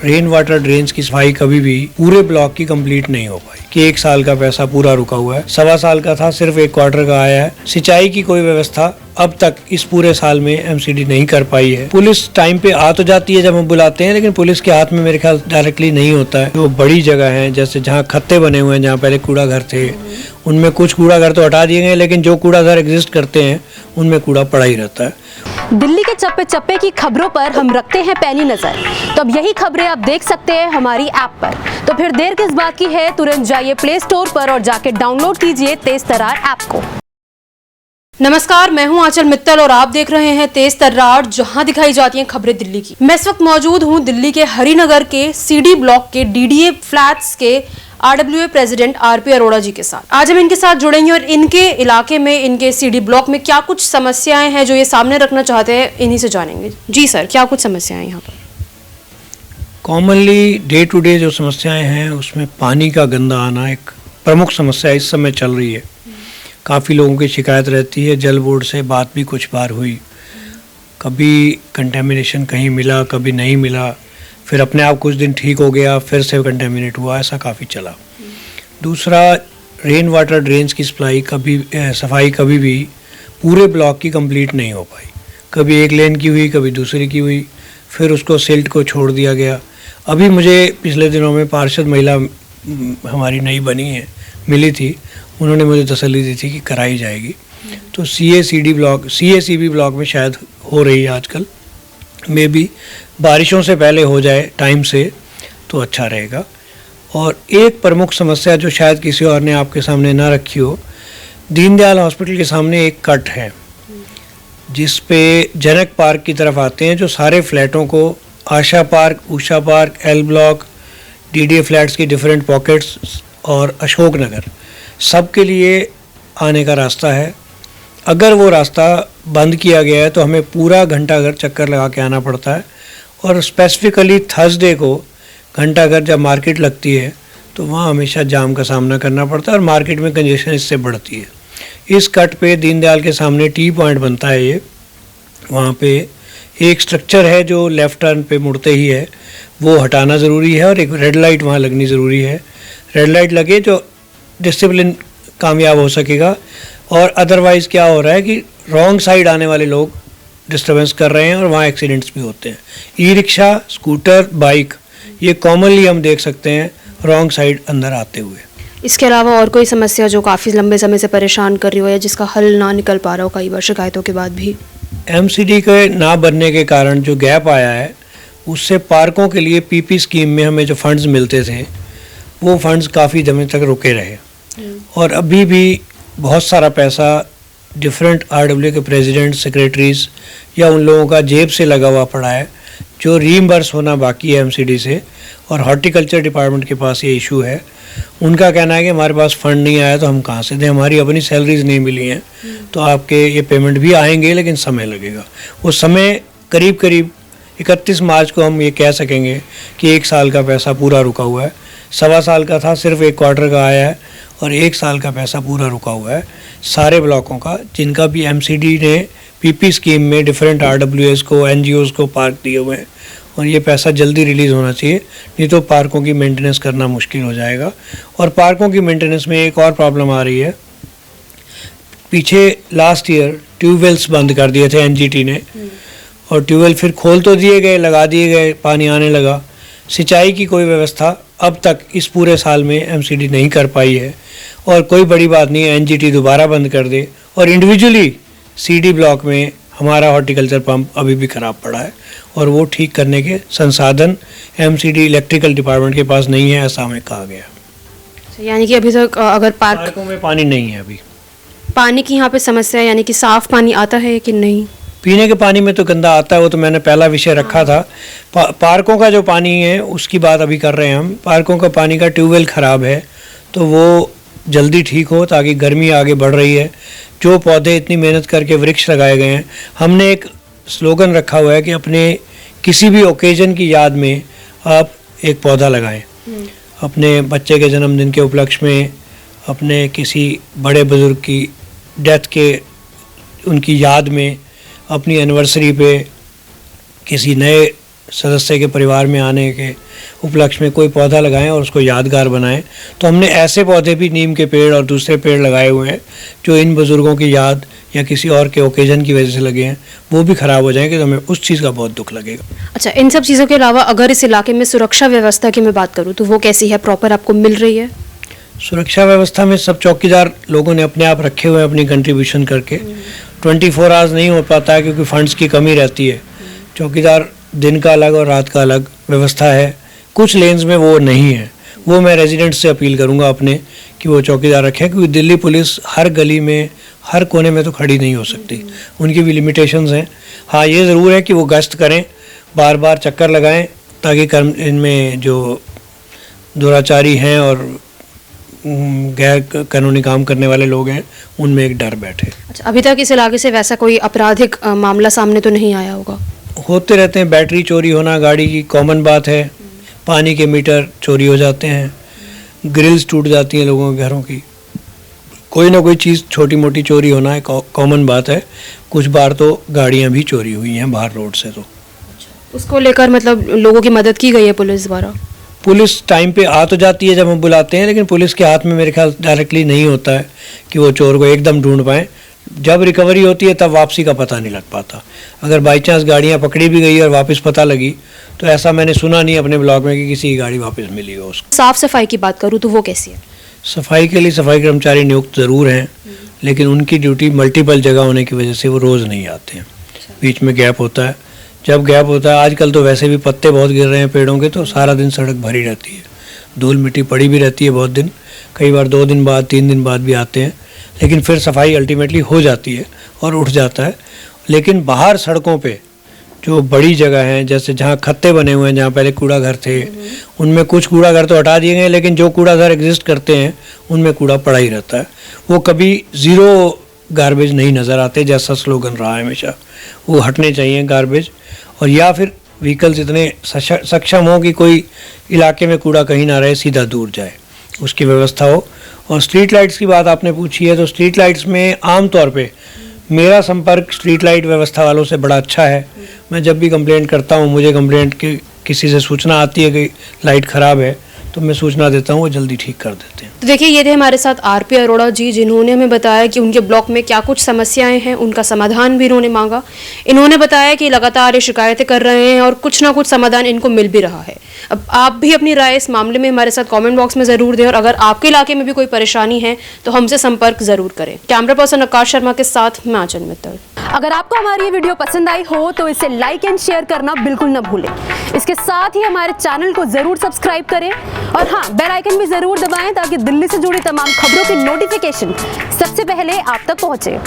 Rain water drains की सफाई कभी भी पूरे ब्लॉक की कंप्लीट नहीं हो पाई कि 1 साल का पैसा पूरा रुका हुआ है, 1.25 साल का था, सिर्फ 1 क्वार्टर का आया है। सिंचाई की कोई व्यवस्था अब तक इस पूरे साल में एमसीडी नहीं कर पाई है। पुलिस टाइम पे आ तो जाती है जब हम बुलाते हैं, लेकिन पुलिस के हाथ में मेरे ख्याल डायरेक्टली नहीं होता है। जो बड़ी जगह है जैसे जहाँ खत्ते बने हुए हैं, जहाँ पहले कूड़ा घर थे, उनमें कुछ कूड़ा घर तो हटा दिए गए, लेकिन जो कूड़ा घर एग्जिस्ट करते हैं उनमें कूड़ा पड़ा ही रहता है। दिल्ली के चप्पे चप्पे की खबरों पर हम रखते हैं पैनी नजर, तो अब यही खबरें आप देख सकते हैं हमारी ऐप पर। तो फिर देर किस बात की है, तुरंत जाइए प्ले स्टोर पर और जाके डाउनलोड कीजिए तेज तर्रार ऐप को। नमस्कार, मैं हूं आंचल मित्तल और आप देख रहे हैं तेज तर्रार, जहां दिखाई जाती हैं खबरें दिल्ली की। मैं इस वक्त मौजूद हूं दिल्ली के हरिनगर के सीडी ब्लॉक के डीडीए फ्लैट्स के आरडब्ल्यूए प्रेसिडेंट आरपी अरोड़ा जी के साथ। आज हम इनके साथ जुड़ेंगे और इनके इलाके में, इनके सीडी ब्लॉक में क्या कुछ समस्याएं हैं जो ये सामने रखना चाहते हैं, इन्हीं से जानेंगे। जी सर, क्या कुछ समस्याएं हैं यहाँ पर? कॉमनली डे टू डे जो समस्याएं हैं उसमें पानी का गंदा आना एक प्रमुख समस्या इस समय चल रही है। काफ़ी लोगों की शिकायत रहती है। जल बोर्ड से बात भी कुछ बार हुई, कभी कंटेमिनेशन कहीं मिला, कभी नहीं मिला, फिर अपने आप कुछ दिन ठीक हो गया, फिर से कंटेमिनेट हुआ, ऐसा काफ़ी चला। दूसरा, रेन वाटर ड्रेन्स की सफाई कभी भी पूरे ब्लॉक की कंप्लीट नहीं हो पाई। कभी एक लेन की हुई, कभी दूसरी की हुई, फिर उसको सिल्ट को छोड़ दिया गया। अभी मुझे पिछले दिनों में पार्षद महिला हमारी नई बनी है, मिली थी, उन्होंने मुझे तसल्ली दी थी कि कराई जाएगी। तो सीएसीबी ब्लॉक में शायद हो रही है आजकल, मे बी बारिशों से पहले हो जाए टाइम से तो अच्छा रहेगा। और एक प्रमुख समस्या जो शायद किसी और ने आपके सामने ना रखी हो, दीनदयाल हॉस्पिटल के सामने एक कट है जिस पे जनक पार्क की तरफ आते हैं, जो सारे फ्लैटों को Asha park, Usha park, L block, DDA flats की डिफरेंट पॉकेट्स और अशोक नगर, सबके लिए आने का रास्ता है। अगर वो रास्ता बंद किया गया है तो हमें पूरा घंटाघर चक्कर लगा के आना पड़ता है। और स्पेसिफिकली थर्सडे को घंटाघर जब मार्केट लगती है तो वहाँ हमेशा जाम का सामना करना पड़ता है और मार्केट में कंजेशन इससे बढ़ती है। इस कट पे दीनदयाल के सामने टी पॉइंट बनता है, ये वहाँ पे एक स्ट्रक्चर है जो लेफ़्ट टर्न पे मुड़ते ही है, वो हटाना ज़रूरी है और एक रेड लाइट वहाँ लगनी ज़रूरी है। रेड लाइट लगे जो डिसिप्लिन कामयाब हो सकेगा। और अदरवाइज़ क्या हो रहा है कि रॉन्ग साइड आने वाले लोग डिस्टर्बेंस कर रहे हैं और वहाँ एक्सीडेंट्स भी होते हैं। ई रिक्शा, स्कूटर, बाइक, ये कॉमनली हम देख सकते हैं रॉन्ग साइड अंदर आते हुए। इसके अलावा और कोई समस्या जो काफ़ी लंबे समय से परेशान कर रही हो या जिसका हल ना निकल पा रहा हो कई बार शिकायतों के बाद भी? एमसीडी के ना बनने के कारण जो गैप आया है, उससे पार्कों के लिए पीपी स्कीम में हमें जो फंड्स मिलते थे वो फंड्स काफ़ी समय तक रुके रहे। और अभी भी बहुत सारा पैसा डिफरेंट आरडब्ल्यू के प्रेसिडेंट, सेक्रेटरीज या उन लोगों का जेब से लगा हुआ पड़ा है जो रीइंबर्स होना बाकी है एमसीडी से। और हॉर्टिकल्चर डिपार्टमेंट के पास ये इशू है। उनका कहना है कि हमारे पास फ़ंड नहीं आया तो हम कहाँ से दें, हमारी अपनी सैलरीज नहीं मिली हैं, तो आपके ये पेमेंट भी आएंगे लेकिन समय लगेगा। वो समय करीब 31 मार्च को हम ये कह सकेंगे कि 1 साल का पैसा पूरा रुका हुआ है। 1.25 साल का था, सिर्फ 1 क्वार्टर का आया है और 1 साल का पैसा पूरा रुका हुआ है सारे ब्लॉकों का, जिनका भी एमसीडी ने पीपी स्कीम में डिफरेंट आरडब्ल्यूएस को, एनजीओज़ को पार्क दिए हुए हैं। और ये पैसा जल्दी रिलीज़ होना चाहिए, नहीं तो पार्कों की मेंटेनेंस करना मुश्किल हो जाएगा। और पार्कों की मेंटेनेंस में एक और प्रॉब्लम आ रही है। पीछे लास्ट ईयर ट्यूबवेल्स बंद कर दिए थे एनजीटी ने, और ट्यूबवेल फिर खोल तो दिए गए, लगा दिए गए, पानी आने लगा। सिंचाई की कोई व्यवस्था अब तक इस पूरे साल में एमसीडी नहीं कर पाई है। और कोई बड़ी बात नहीं है, एनजीटी दोबारा बंद कर दे। और इंडिविजुअली सीडी ब्लॉक में हमारा हॉर्टिकल्चर पंप अभी भी ख़राब पड़ा है और वो ठीक करने के संसाधन एमसीडी इलेक्ट्रिकल डिपार्टमेंट के पास नहीं है, ऐसा हमें कहा गया। यानी कि अभी तक अगर पार्कों में पानी नहीं है, अभी पानी की यहाँ पे समस्या है, यानी कि साफ़ पानी आता है कि नहीं? पीने के पानी में तो गंदा आता है, वो तो मैंने पहला विषय रखा था। पार्कों का जो पानी है उसकी बात अभी कर रहे हैं हम। पार्कों का पानी का ट्यूबवेल ख़राब है तो वो जल्दी ठीक हो, ताकि गर्मी आगे बढ़ रही है। जो पौधे इतनी मेहनत करके वृक्ष लगाए गए हैं, हमने एक स्लोगन रखा हुआ है कि अपने किसी भी ओकेजन की याद में आप एक पौधा लगाएं। अपने बच्चे के जन्मदिन के उपलक्ष्य में, अपने किसी बड़े बुजुर्ग की डेथ के उनकी याद में, अपनी एनिवर्सरी पे, किसी नए सदस्य के परिवार में आने के उपलक्ष्य में कोई पौधा लगाएं और उसको यादगार बनाएं। तो हमने ऐसे पौधे भी नीम के पेड़ और दूसरे पेड़ लगाए हुए हैं जो इन बुज़ुर्गों की याद या किसी और के ओकेजन की वजह से लगे हैं, वो भी ख़राब हो जाएंगे तो हमें उस चीज़ का बहुत दुख लगेगा। अच्छा, इन सब चीज़ों के अलावा अगर इस इलाके में सुरक्षा व्यवस्था की मैं बात करूँ तो वो कैसी है, प्रॉपर आपको मिल रही है? सुरक्षा व्यवस्था में सब चौकीदार लोगों ने अपने आप रखे हुए हैं अपनी कंट्रीब्यूशन करके। 24 आवर्स नहीं हो पाता है क्योंकि फंड्स की कमी रहती है। चौकीदार दिन का अलग और रात का अलग व्यवस्था है। कुछ लेन्स में वो नहीं है, वो मैं रेजिडेंट्स से अपील करूंगा अपने कि वो चौकीदार रखें, क्योंकि दिल्ली पुलिस हर गली में हर कोने में तो खड़ी नहीं हो सकती, उनकी भी लिमिटेशंस हैं। हाँ, ये ज़रूर है कि वो गश्त करें, बार बार चक्कर लगाएं ताकि इनमें जो दुराचारी हैं और गैर कानूनी काम करने वाले लोग हैं उनमें एक डर बैठे। अच्छा, अभी तक इस इलाके से वैसा कोई आपराधिक मामला सामने तो नहीं आया होगा? होते रहते हैं, बैटरी चोरी होना गाड़ी की कॉमन बात है, पानी के मीटर चोरी हो जाते हैं, ग्रिल्स टूट जाती हैं लोगों के घरों की, कोई ना कोई चीज़ छोटी मोटी चोरी होना एक कॉमन बात है। कुछ बार तो गाड़ियां भी चोरी हुई हैं बाहर रोड से। तो उसको लेकर मतलब लोगों की मदद की गई है पुलिस द्वारा? पुलिस टाइम पे आ तो जाती है जब हम बुलाते हैं, लेकिन पुलिस के हाथ में मेरे ख्याल डायरेक्टली नहीं होता है कि वो चोर को एकदम ढूंढ पाएँ। जब रिकवरी होती है तब वापसी का पता नहीं लग पाता। अगर बाई चांस गाड़ियाँ पकड़ी भी गई और वापस पता लगी तो ऐसा मैंने सुना नहीं अपने ब्लॉक में कि किसी की गाड़ी वापस मिली हो उसको। साफ सफाई की बात करूँ तो वो कैसी है? सफाई के लिए सफाई कर्मचारी नियुक्त ज़रूर हैं, लेकिन उनकी ड्यूटी मल्टीपल जगह होने की वजह से वो रोज़ नहीं आते हैं, बीच में गैप होता है। जब गैप होता है, आजकल तो वैसे भी पत्ते बहुत गिर रहे हैं पेड़ों के, तो सारा दिन सड़क भरी रहती है, धूल मिट्टी पड़ी भी रहती है बहुत दिन, कई बार 2 दिन बाद 3 दिन बाद भी आते हैं, लेकिन फिर सफाई अल्टीमेटली हो जाती है और उठ जाता है। लेकिन बाहर सड़कों पे जो बड़ी जगह हैं, जैसे जहाँ खत्ते बने हुए हैं, जहाँ पहले कूड़ा घर थे, उनमें कुछ कूड़ा घर तो हटा दिए गए, लेकिन जो कूड़ा घर एग्जिस्ट करते हैं उनमें कूड़ा पड़ा ही रहता है। वो कभी ज़ीरो गार्बेज नहीं नज़र आते, जैसा स्लोगन रहा है हमेशा। वो हटने चाहिए गार्बेज, और या फिर व्हीकल्स इतने सक्षम हो कि कोई इलाके में कूड़ा कहीं ना रहे, सीधा दूर जाए, उसकी व्यवस्था हो। और स्ट्रीट लाइट्स की बात आपने पूछी है, तो स्ट्रीट लाइट्स में आम तौर पे मेरा संपर्क स्ट्रीट लाइट व्यवस्था वालों से बड़ा अच्छा है। मैं जब भी कंप्लेंट करता हूँ, मुझे कंप्लेंट की किसी से सूचना आती है कि लाइट ख़राब है, तो मैं सूचना देता हूँ, वो जल्दी ठीक कर देते हैं। तो देखिए, ये थे हमारे साथ आरपी अरोड़ा जी, जिन्होंने हमें बताया कि उनके ब्लॉक में क्या कुछ समस्याएं हैं, उनका समाधान भी इन्होंने मांगा। इन्होंने बताया कि लगातार ये शिकायतें कर रहे हैं और कुछ ना कुछ समाधान इनको मिल भी रहा है। अब आप भी अपनी राय इस मामले में हमारे साथ कमेंट बॉक्स में ज़रूर दें, और अगर आपके इलाके में भी कोई परेशानी है तो हमसे संपर्क ज़रूर करें। कैमरा पर्सन आकाश शर्मा के साथ मैं आंचल मित्तल। अगर आपको हमारी ये वीडियो पसंद आई हो तो इसे लाइक एंड शेयर करना बिल्कुल न भूलें। इसके साथ ही हमारे चैनल को ज़रूर सब्सक्राइब करें, और हाँ, बेल आइकन भी ज़रूर दबाएं ताकि दिल्ली से जुड़ी तमाम खबरों की नोटिफिकेशन सबसे पहले आप तक पहुंचे।